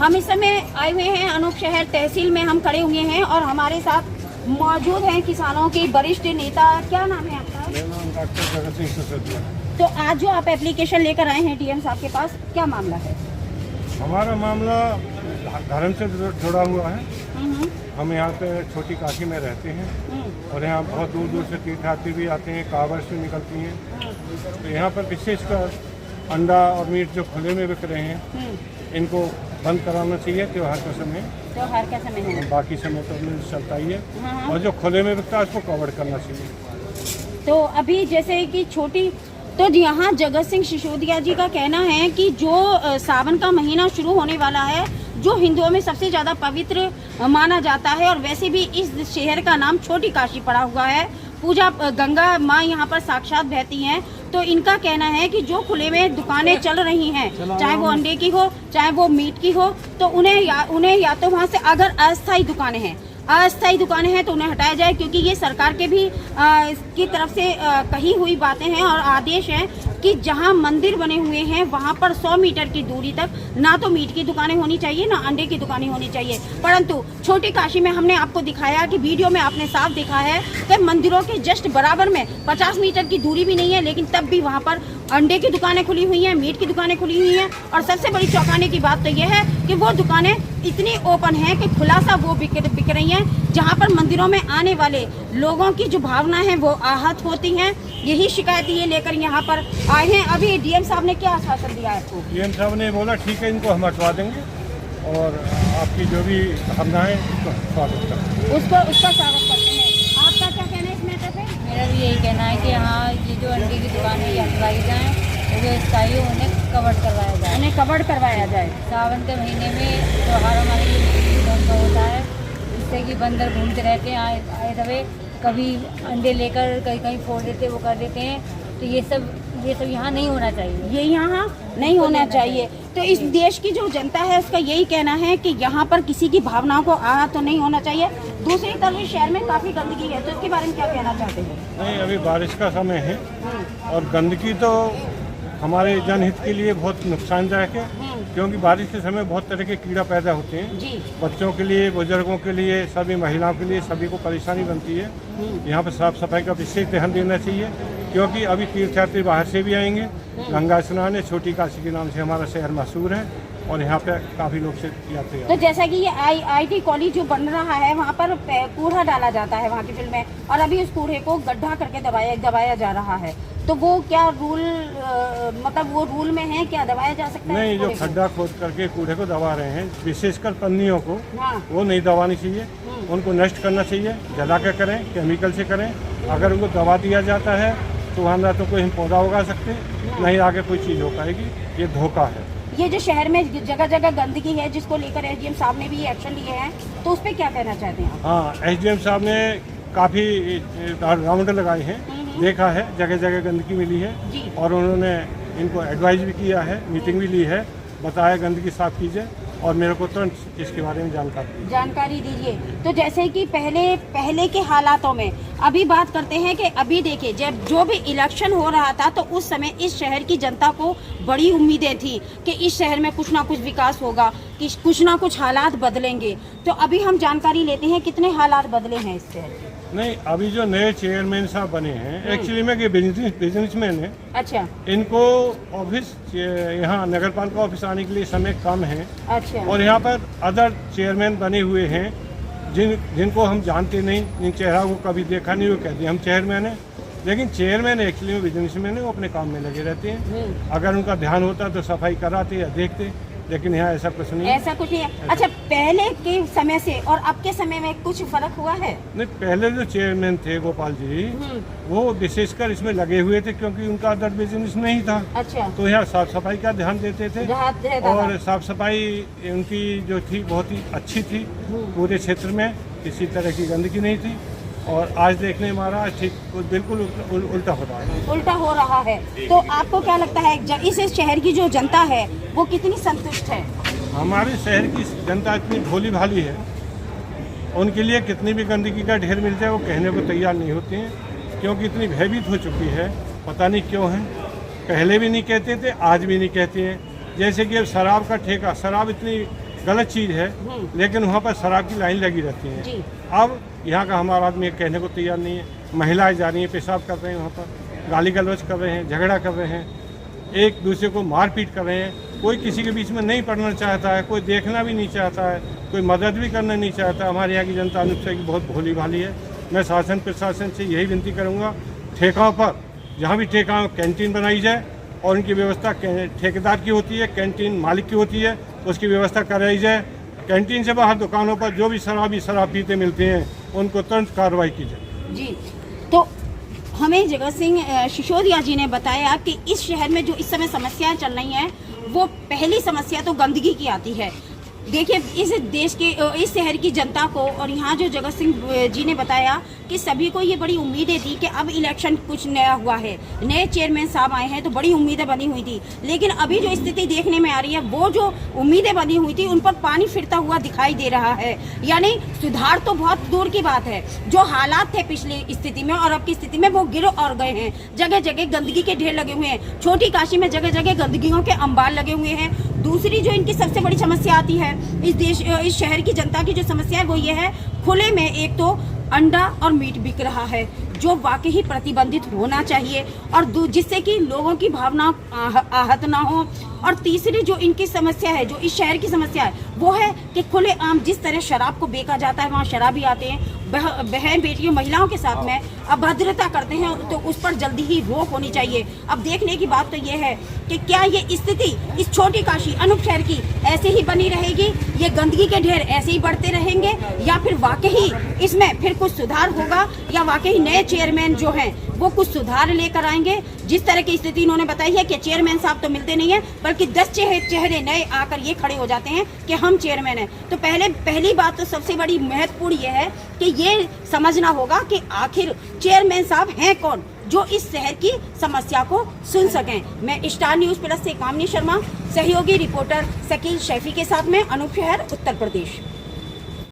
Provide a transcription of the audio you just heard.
हम इस समय आए हुए हैं अनूप शहर तहसील में, हम खड़े हुए हैं और हमारे साथ मौजूद हैं किसानों के वरिष्ठ नेता। क्या नाम है आपका? मेरा नाम डॉक्टर जगत सिंह सिसोदिया। तो आज जो आप एप्लीकेशन लेकर आए हैं डीएम साहब के पास, क्या मामला है? हमारा मामला धर्म से जुड़ा हुआ है। हम यहाँ पे छोटी काशी में रहते हैं और यहाँ बहुत दूर दूर से तीर्थयात्री भी आते हैं, कांवड़ से निकलती हैं। तो यहाँ पर विशेषकर अंडा और मीट जो खुले में बिक रहे हैं, इनको बंद कराना चाहिए त्योहार का समय। त्योहार का समय है, बाकी समय तो चलता ही है। और जो खुले में बिकता है उसको कवर करना चाहिए। तो अभी जैसे कि छोटी, तो यहाँ जगत सिंह सिसोदिया जी का कहना है कि जो सावन का महीना शुरू होने वाला है, जो हिंदुओं में सबसे ज़्यादा पवित्र माना जाता है, और वैसे भी इस शहर का नाम छोटी काशी पड़ा हुआ है, पूजा गंगा माँ यहाँ पर साक्षात बहती हैं। तो इनका कहना है कि जो खुले में दुकानें चल रही हैं, चाहे वो अंडे की हो चाहे वो मीट की हो, तो उन्हें या तो वहाँ से, अगर अस्थायी दुकानें हैं तो उन्हें हटाया जाए, क्योंकि ये सरकार के भी की तरफ से कही हुई बातें हैं और आदेश हैं कि जहां मंदिर बने हुए हैं वहां पर 100 मीटर की दूरी तक ना तो मीट की दुकानें होनी चाहिए ना अंडे की दुकानें होनी चाहिए। परंतु छोटी काशी में हमने आपको दिखाया कि वीडियो में आपने साफ देखा है कि मंदिरों के जस्ट बराबर में 50 मीटर की दूरी भी नहीं है, लेकिन तब भी वहां पर अंडे की दुकानें खुली हुई हैं, मीट की दुकानें खुली हुई हैं। और सबसे बड़ी चौंकाने की बात तो यह है कि वो दुकानें इतनी ओपन हैं कि खुलासा वो बिक रही हैं, जहां पर मंदिरों में आने वाले लोगों की जो भावना है वो आहत होती हैं। यही शिकायत ये लेकर यहाँ पर आए हैं। अभी डीएम साहब ने क्या आश्वासन दिया है आपको? डीएम साहब ने बोला ठीक है, इनको हम हटवा देंगे और आपकी जो भी भावना है उसको स्वागत करते हैं। उसका स्वागत करते हैं। आपका क्या कहना है इस मैटर पे? मेरा भी यही कहना है कि हाँ, ये जो अंडे की दुकान है ये हटवाई जाए, जो स्थायी हो उन्हें कवर्ड करवाया जाए। सावन के महीने में त्योहार हमारे लिए बंद होता है, जिससे कि बंदर घूमते रहते हैं आए दबे, कभी अंडे लेकर कहीं फोड़ देते, वो कर देते हैं। तो ये सब यहाँ नहीं होना चाहिए, ये यहाँ नहीं होना चाहिए। तो इस देश की जो जनता है उसका यही कहना है कि यहाँ पर किसी की भावनाओं को आहत तो नहीं होना चाहिए। दूसरी तरफ शहर में काफी गंदगी है, तो इसके बारे में क्या कहना चाहते हैं? नहीं, अभी बारिश का समय है और गंदगी तो हमारे जनहित के लिए बहुत नुकसानदायक है, क्योंकि बारिश के समय बहुत तरह के कीड़ा पैदा होते हैं जी। बच्चों के लिए, बुजुर्गों के लिए, सभी महिलाओं के लिए, सभी को परेशानी बनती है। यहाँ पर साफ सफाई का विशेष ध्यान देना चाहिए, क्योंकि अभी तीर्थयात्री बाहर से भी आएंगे। गंगा स्नान है, छोटी काशी के नाम से हमारा शहर मशहूर है और यहाँ पे काफ़ी लोग से यात्री। तो जैसा कि ये IT कॉलेज जो बन रहा है, वहाँ पर कूड़ा डाला जाता है वहाँ की फील्ड में, और अभी उस कूड़े को गड्ढा करके दबाया जा रहा है। तो वो क्या रूल, मतलब वो रूल में है, क्या दबाया जा सकता है? नहीं, जो खड्डा खोद करके कूड़े को दबा रहे हैं, विशेषकर पन्नियों को, वो नहीं दबानी चाहिए, उनको नष्ट करना चाहिए। जला के करें, केमिकल से करें। अगर उनको दबा दिया जाता है तो वहाँ ना तो कोई हम पौधा उगा सकते, नहीं आगे कोई चीज़ हो पाएगी। ये धोखा है। ये जो शहर में जगह जगह गंदगी है, जिसको लेकर SDM साहब ने भी एक्शन लिए हैं, तो उस पर क्या कहना चाहते हैं? हाँ, SDM साहब ने काफ़ी राउंड लगाए हैं, देखा है, जगह जगह गंदगी मिली है और उन्होंने इनको एडवाइस भी किया है, मीटिंग भी ली है, बताया गंदगी साफ कीजिए और मेरे को तुरंत इसके बारे में जानकारी दीजिए। तो जैसे कि पहले के हालातों में अभी बात करते हैं कि अभी देखिए, जब जो भी इलेक्शन हो रहा था तो उस समय इस शहर की जनता को बड़ी उम्मीदें थी कि इस शहर में कुछ ना कुछ विकास होगा, कि कुछ ना कुछ हालात बदलेंगे। तो अभी हम जानकारी लेते हैं कितने हालात बदले हैं इस शहर के। नहीं, अभी जो नए चेयरमैन साहब बने हैं, एक्चुअली में ये बिजनेसमैन है। अच्छा। इनको ऑफिस, यहाँ नगर पालिका ऑफिस आने के लिए समय कम है। अच्छा। और यहाँ पर अदर चेयरमैन बने हुए हैं जिनको हम जानते नहीं, इन चेहरा को कभी देखा नहीं, वो कहते हैं हम चेयरमैन हैं, लेकिन चेयरमैन एक्चुअली में बिजनेसमैन है, वो अपने काम में लगे रहते हैं। अगर उनका ध्यान होता तो सफाई कराते या देखते, लेकिन यहाँ ऐसा कुछ नहीं है। ऐसा कुछ नहीं है। अच्छा, पहले के समय से और अब के समय में कुछ फर्क हुआ है? नहीं, पहले जो चेयरमैन थे गोपाल जी, वो विशेषकर इसमें लगे हुए थे, क्योंकि उनका अदर बिजनेस नहीं था। अच्छा। तो यहाँ साफ सफाई का ध्यान देते थे और साफ सफाई उनकी जो थी बहुत ही अच्छी थी, पूरे क्षेत्र में किसी तरह की गंदगी नहीं थी। और आज देखने में आ रहा है ठीक बिल्कुल उल्टा हो रहा है। तो आपको क्या लगता है इस शहर की जो जनता है वो कितनी संतुष्ट है? हमारे शहर की जनता इतनी भोली भाली है, उनके लिए कितनी भी गंदगी का ढेर मिल जाए वो कहने को तैयार नहीं होते हैं, क्योंकि इतनी भयभीत हो चुकी है, पता नहीं क्यों है। पहले भी नहीं कहते थे, आज भी नहीं कहते हैं। जैसे कि अब शराब का ठेका, शराब इतनी गलत चीज़ है, लेकिन वहाँ पर शराब की लाइन लगी रहती है। जी। अब यहाँ का हमारा आदमी कहने को तैयार नहीं है। महिलाएं जा रही हैं, पेशाब कर रहे हैं, वहाँ पर गाली गलौज कर रहे हैं, झगड़ा कर रहे हैं, एक दूसरे को मारपीट कर रहे हैं। कोई किसी के बीच में नहीं पड़ना चाहता है, कोई देखना भी नहीं चाहता है, कोई मदद भी करना नहीं चाहता। हमारे यहाँ की जनता अनुच्छेद की बहुत भोली भाली है। मैं शासन प्रशासन से यही विनती करूँगा, ठेकों पर जहाँ भी ठेका कैंटीन बनाई जाए और उनकी व्यवस्था ठेकेदार की होती है, कैंटीन मालिक की होती है, उसकी व्यवस्था कराई जाए। कैंटीन से बाहर दुकानों पर जो भी शराब पीते मिलते हैं उनको तुरंत कार्रवाई की जाए। जी, तो हमें जगत सिंह सिसोदिया जी ने बताया कि इस शहर में जो इस समय समस्याएं चल रही हैं, वो पहली समस्या तो गंदगी की आती है। देखिए, इस देश के इस शहर की जनता को, और यहाँ जो जगत सिंह जी ने बताया कि सभी को ये बड़ी उम्मीदें थी कि अब इलेक्शन कुछ नया हुआ है, नए चेयरमैन साहब आए हैं, तो बड़ी उम्मीदें बनी हुई थी। लेकिन अभी जो स्थिति देखने में आ रही है, वो जो उम्मीदें बनी हुई थी उन पर पानी फिरता हुआ दिखाई दे रहा है। यानी सुधार तो बहुत दूर की बात है, जो हालात थे पिछली स्थिति में और अब की स्थिति में वो गिर और गए हैं। जगह जगह गंदगी के ढेर लगे हुए हैं। छोटी काशी में जगह जगह गंदगियों के अंबार लगे हुए हैं। दूसरी जो इनकी सबसे बड़ी समस्या आती है, इस शहर की जनता की जो समस्या है वो ये है, खुले में एक तो अंडा और मीट बिक रहा है, जो वाकई ही प्रतिबंधित होना चाहिए, और जिससे कि लोगों की भावना आहत ना हो। और तीसरी जो इनकी समस्या है, जो इस शहर की समस्या है, वो है कि खुलेआम जिस तरह शराब को बेचा जाता है, वहाँ शराबी आते हैं, बहन बेटियों महिलाओं के साथ में अभद्रता करते हैं, तो उस पर जल्दी ही रोक होनी चाहिए। अब देखने की बात तो ये है कि क्या ये स्थिति इस छोटी काशी अनूप शहर की ऐसे ही बनी रहेगी, ये गंदगी के ढेर ऐसे ही बढ़ते रहेंगे, या फिर वाकई इसमें फिर कुछ सुधार होगा, या वाकई नए चेयरमैन जो हैं वो कुछ सुधार लेकर आएंगे। जिस तरह की स्थिति इन्होंने बताई है कि चेयरमैन साहब तो मिलते नहीं है, बल्कि 10 चेहरे नए आकर ये खड़े हो जाते हैं कि हम चेयरमैन हैं। तो पहली बात तो सबसे बड़ी महत्वपूर्ण ये है कि ये समझना होगा कि आखिर चेयरमैन साहब हैं कौन, जो इस शहर की समस्या को सुन सकें। मैं स्टार न्यूज़ प्लस से कामनी शर्मा, सहयोगी रिपोर्टर शकील शैफी के साथ में, अनूप शहर, उत्तर प्रदेश।